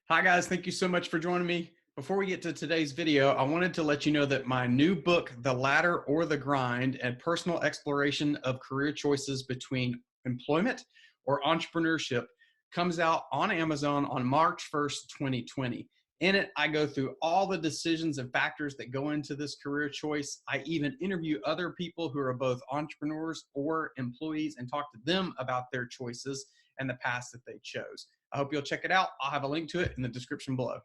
Hi guys, thank you so much for joining me. Before we get to today's video, I wanted to let you know that my new book, The Ladder or the Grind, and personal exploration of career choices between employment or entrepreneurship comes out on Amazon on March 1st, 2020. In it, I go through all the decisions and factors that go into this career choice. I even interview other people who are both entrepreneurs or employees and talk to them about their choices and the paths that they chose. I hope you'll check it out. I'll have a link to it in the description below.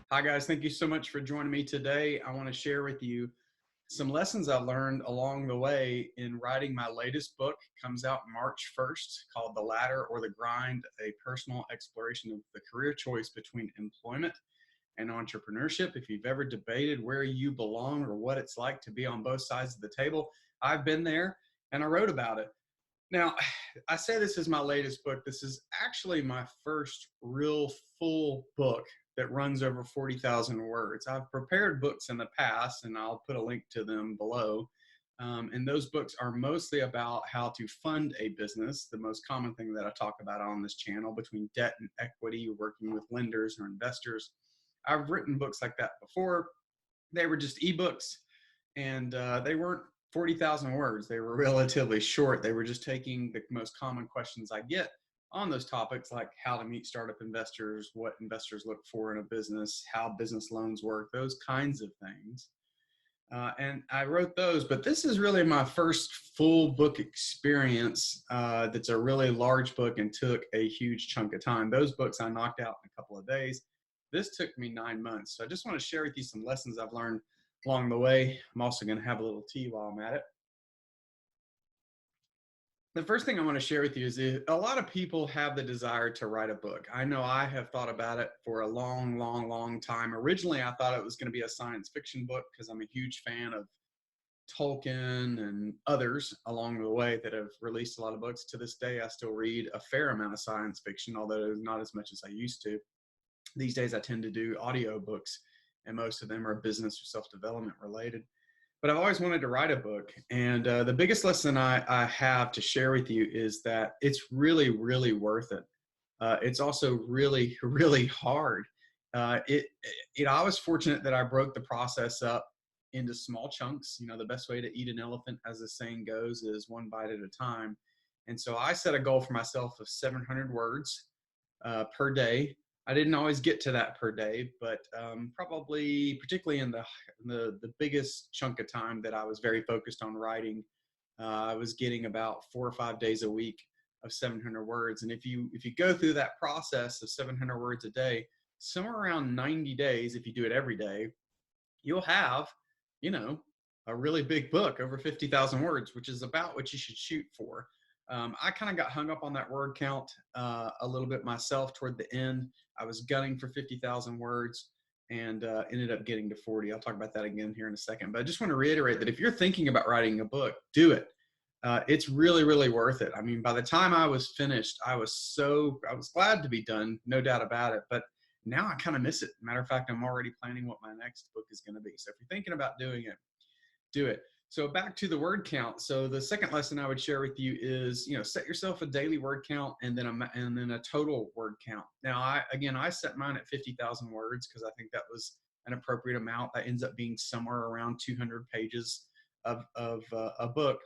Hi guys, thank you so much for joining me today. I want to share with you some lessons I've learned along the way in writing my latest book. It comes out March 1st, called The Ladder or the Grind, a personal exploration of the career choice between employment and entrepreneurship. If you've ever debated where you belong or what it's like to be on both sides of the table, I've been there and I wrote about it. Now, I say this is my latest book. This is actually my first real full book that runs over 40,000 words. I've prepared books in the past, and I'll put a link to them below. And those books are mostly about how to fund a business, the most common thing that I talk about on this channel, between debt and equity, working with lenders or investors. I've written books like that before. They were just ebooks, and they weren't 40,000 words. They were relatively short. They were just taking the most common questions I get on those topics, like how to meet startup investors, what investors look for in a business, how business loans work, those kinds of things. And I wrote those, but this is really my first full book experience that's a really large book and took a huge chunk of time. Those books I knocked out in a couple of days. This took me 9 months. So I just want to share with you some lessons I've learned along the way. I'm also going to have a little tea while I'm at it. The first thing I want to share with you is a lot of people have the desire to write a book. I know I have thought about it for a long time. Originally, I thought it was going to be a science fiction book because I'm a huge fan of Tolkien and others along the way that have released a lot of books. To this day, I still read a fair amount of science fiction, although not as much as I used to. These days, I tend to do audio books, and most of them are business or self-development related. But I've always wanted to write a book. And the biggest lesson I have to share with you is that it's really worth it. It's also really hard. I was fortunate that I broke the process up into small chunks. You know, the best way to eat an elephant, as the saying goes, is one bite at a time. And so I set a goal for myself of 700 words per day. I didn't always get to that per day, but probably, particularly in the biggest chunk of time that I was very focused on writing, I was getting about 4 or 5 days a week of 700 words. And if you go through that process of 700 words a day, somewhere around 90 days, if you do it every day, you'll have, you know, a really big book over 50,000 words, which is about what you should shoot for. I kind of got hung up on that word count a little bit myself toward the end. I was gunning for 50,000 words and ended up getting to 40. I'll talk about that again here in a second. But I just want to reiterate that if you're thinking about writing a book, do it. It's really worth it. I mean, by the time I was finished, I was glad to be done, no doubt about it. But now I kind of miss it. Matter of fact, I'm already planning what my next book is going to be. So if you're thinking about doing it, do it. So back to the word count. So the second lesson I would share with you is, set yourself a daily word count and then a total word count. Now, I set mine at 50,000 words because I think that was an appropriate amount. That ends up being somewhere around 200 pages of a book.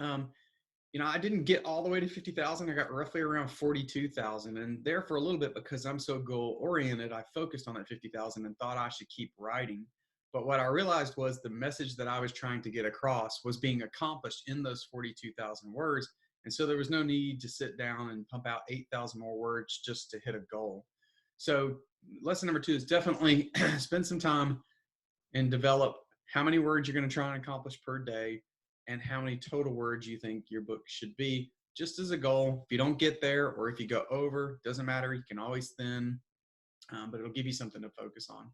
I didn't get all the way to 50,000. I got roughly around 42,000. And there for a little bit, because I'm so goal oriented, I focused on that 50,000 and thought I should keep writing. But what I realized was the message that I was trying to get across was being accomplished in those 42,000 words. And so there was no need to sit down and pump out 8,000 more words just to hit a goal. So lesson number 2 is definitely spend some time and develop how many words you're going to try and accomplish per day and how many total words you think your book should be, just as a goal. If you don't get there or if you go over, doesn't matter. You can always thin, but it'll give you something to focus on.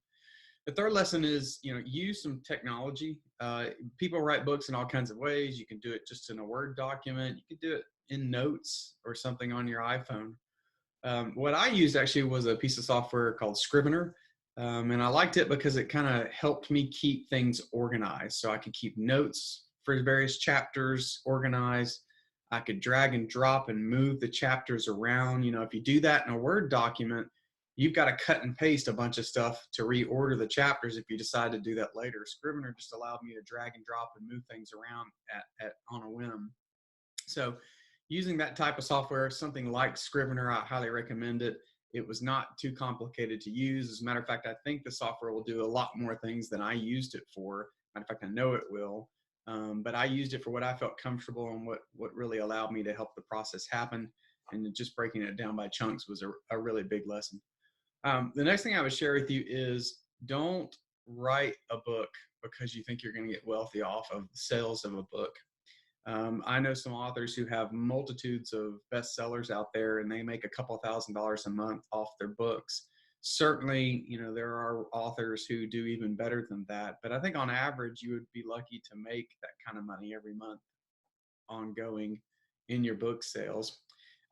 The third lesson is, use some technology. People write books in all kinds of ways. You can do it just in a Word document. You can do it in notes or something on your iPhone. What I used actually was a piece of software called Scrivener. And I liked it because it kind of helped me keep things organized. So I could keep notes for various chapters organized. I could drag and drop and move the chapters around. If you do that in a Word document, you've got to cut and paste a bunch of stuff to reorder the chapters if you decide to do that later. Scrivener just allowed me to drag and drop and move things around on a whim. So using that type of software, something like Scrivener, I highly recommend it. It was not too complicated to use. As a matter of fact, I think the software will do a lot more things than I used it for. Matter of fact, I know it will. But I used it for what I felt comfortable and what really allowed me to help the process happen. And just breaking it down by chunks was a really big lesson. The next thing I would share with you is don't write a book because you think you're going to get wealthy off of the sales of a book. I know some authors who have multitudes of bestsellers out there and they make a couple $1,000s a month off their books. Certainly, there are authors who do even better than that. But I think on average, you would be lucky to make that kind of money every month ongoing in your book sales.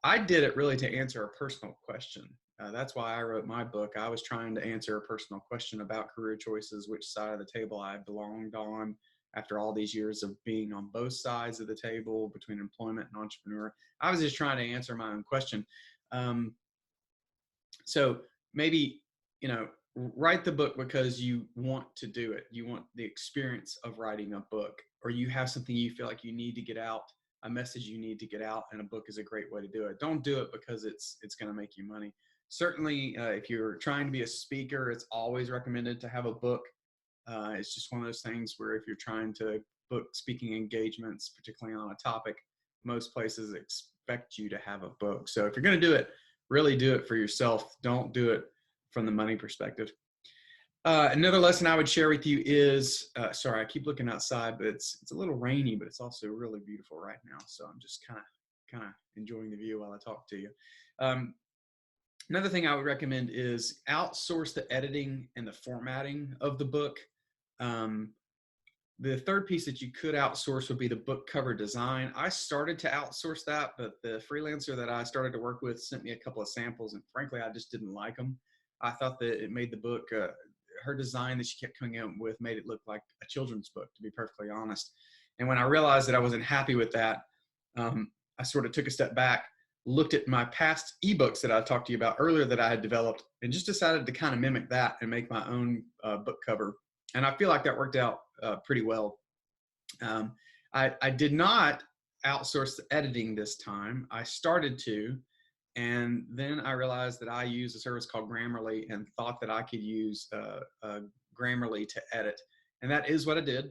I did it really to answer a personal question. That's why I wrote my book. I was trying to answer a personal question about career choices, which side of the table I belonged on after all these years of being on both sides of the table between employment and entrepreneur. I was just trying to answer my own question. So maybe, write the book because you want to do it. You want the experience of writing a book, or you have something you feel like you need to get out, a message you need to get out, and a book is a great way to do it. Don't do it because it's going to make you money. Certainly, if you're trying to be a speaker, it's always recommended to have a book. It's just one of those things where if you're trying to book speaking engagements, particularly on a topic, most places expect you to have a book. So if you're going to do it, really do it for yourself. Don't do it from the money perspective. Another lesson I would share with you is, sorry, I keep looking outside, but it's a little rainy, but it's also really beautiful right now. So I'm just kind of enjoying the view while I talk to you. Another thing I would recommend is outsource the editing and the formatting of the book. The third piece that you could outsource would be the book cover design. I started to outsource that, but the freelancer that I started to work with sent me a couple of samples, and frankly, I just didn't like them. I thought that it made the book, her design that she kept coming up with made it look like a children's book, to be perfectly honest. And when I realized that I wasn't happy with that, I sort of took a step back, looked at my past ebooks that I talked to you about earlier that I had developed, and just decided to kind of mimic that and make my own book cover. And I feel like that worked out pretty well. I did not outsource the editing this time. I started to, and then I realized that I use a service called Grammarly and thought that I could use Grammarly to edit. And that is what I did.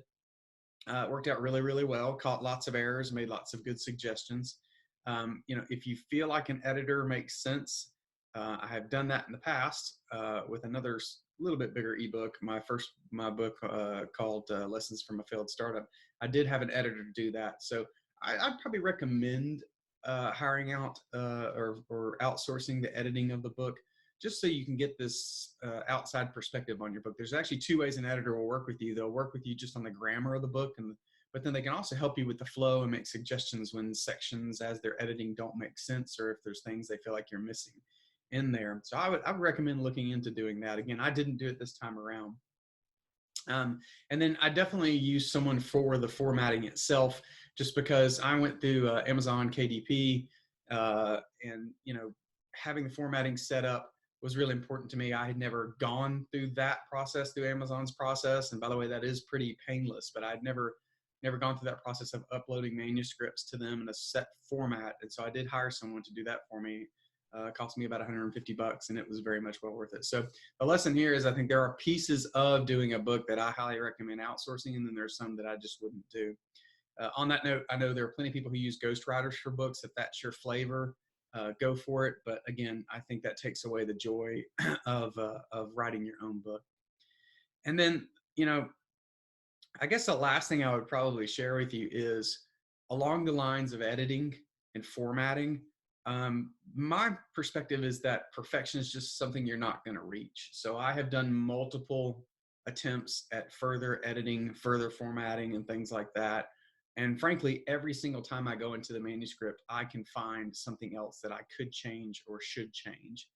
It worked out really, really well, caught lots of errors, made lots of good suggestions. If you feel like an editor makes sense, I have done that in the past with another little bit bigger ebook. My book called Lessons from a Failed Startup. I did have an editor to do that. So I'd probably recommend hiring out or outsourcing the editing of the book, just so you can get this outside perspective on your book. There's actually two ways an editor will work with you. They'll work with you just on the grammar of the book, but then they can also help you with the flow and make suggestions when sections as they're editing don't make sense, or if there's things they feel like you're missing in there. So I would recommend looking into doing that. Again, I didn't do it this time around. And then I definitely use someone for the formatting itself, just because I went through Amazon KDP, and having the formatting set up was really important to me. I had never gone through that process, through Amazon's process, and by the way, that is pretty painless. But I'd never gone through that process of uploading manuscripts to them in a set format, and so I did hire someone to do that for me. It cost me about $150, and it was very much well worth it. So the lesson here is I think there are pieces of doing a book that I highly recommend outsourcing, and then there's some that I just wouldn't do. On that note, I know there are plenty of people who use ghostwriters for books. If that's your flavor, go for it. But again, I think that takes away the joy of writing your own book. And then, I guess the last thing I would probably share with you is along the lines of editing and formatting. My perspective is that perfection is just something you're not going to reach. So I have done multiple attempts at further editing, further formatting, and things like that. And frankly, every single time I go into the manuscript, I can find something else that I could change or should change.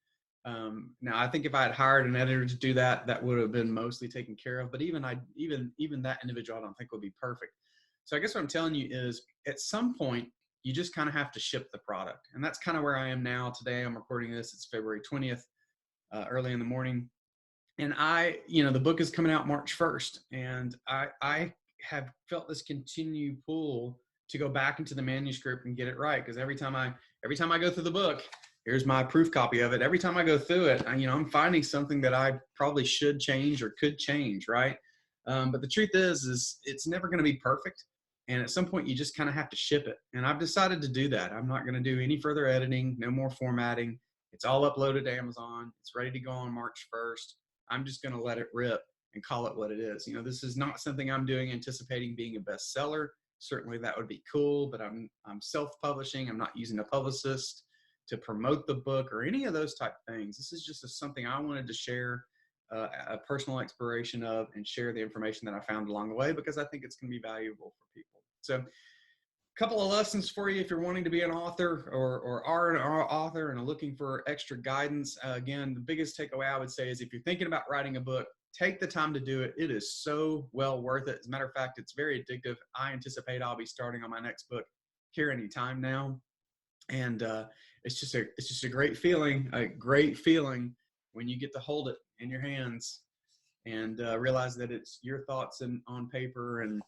Now, I think if I had hired an editor to do that, that would have been mostly taken care of. But even that individual, I don't think would be perfect. So I guess what I'm telling you is, at some point, you just kind of have to ship the product, and that's kind of where I am now. Today, I'm recording this. It's February 20th, early in the morning, and the book is coming out March 1st, and I have felt this continued pull to go back into the manuscript and get it right, because every time I go through the book, here's my proof copy of it. Every time I go through it, I'm finding something that I probably should change or could change, right? But the truth is it's never going to be perfect. And at some point, you just kind of have to ship it. And I've decided to do that. I'm not going to do any further editing, no more formatting. It's all uploaded to Amazon. It's ready to go on March 1st. I'm just going to let it rip and call it what it is. This is not something I'm doing anticipating being a bestseller. Certainly that would be cool, but I'm self-publishing. I'm not using a publicist to promote the book or any of those type of things. This is just something I wanted to share a personal exploration of, and share the information that I found along the way, because I think it's going to be valuable for people. So a couple of lessons for you if you're wanting to be an author or are an author and are looking for extra guidance. Again, the biggest takeaway I would say is, if you're thinking about writing a book, take the time to do it. It is so well worth it. As a matter of fact, it's very addictive. I anticipate I'll be starting on my next book here any time now. And it's just a great feeling when you get to hold it in your hands and realize that it's your thoughts on paper, and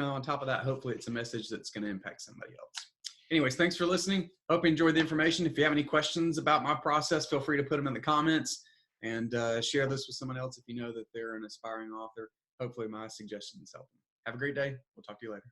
on top of that, hopefully it's a message that's going to impact somebody else. Anyways, thanks for listening. Hope you enjoyed the information. If you have any questions about my process, feel free to put them in the comments, and share this with someone else if you know that they're an aspiring author. Hopefully my suggestions help them. Have a great day. We'll talk to you later.